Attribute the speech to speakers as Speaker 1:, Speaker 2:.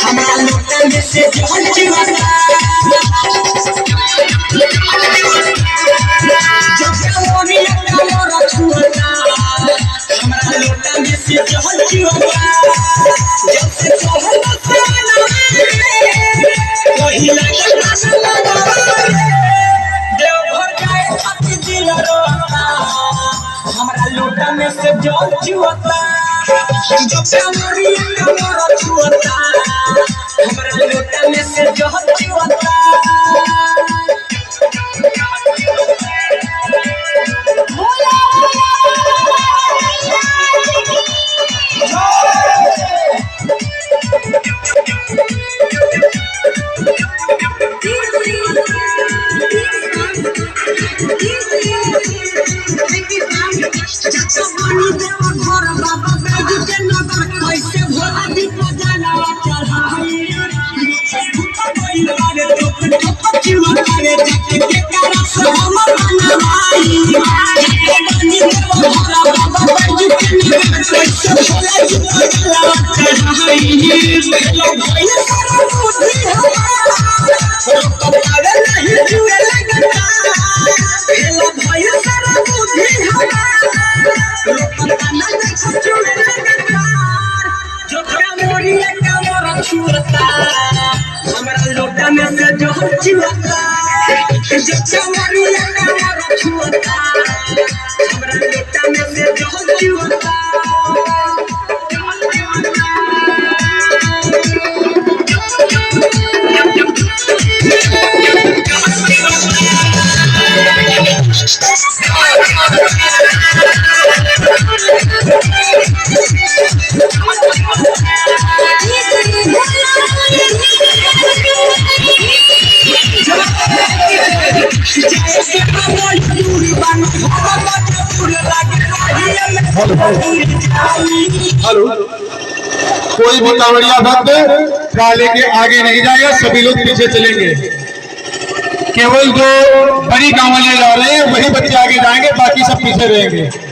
Speaker 1: हमारा लोटा में से जल चुअता जब से मोरिया कमर छुअता हमारा लोटा में से जल चुअता जब से चहल साना वही लगा देवघर जाए खातिर दिल रोता हमारा लोटा में से जल चुअता जब से मोरिया कमर छुअता हमारा लोटा में से जल चुअता हमारा लोटा में से जल चुअता जब से मोरिया कमर छुअता हमारा लोटा में से जल चुअता
Speaker 2: हेलो, कोई भी कांवड़िया भक्त काले के आगे नहीं जाएगा, सभी लोग पीछे चलेंगे। केवल जो बड़ी कांवड़िया जा रहे हैं वही बच्चे आगे जाएंगे, बाकी सब पीछे रहेंगे।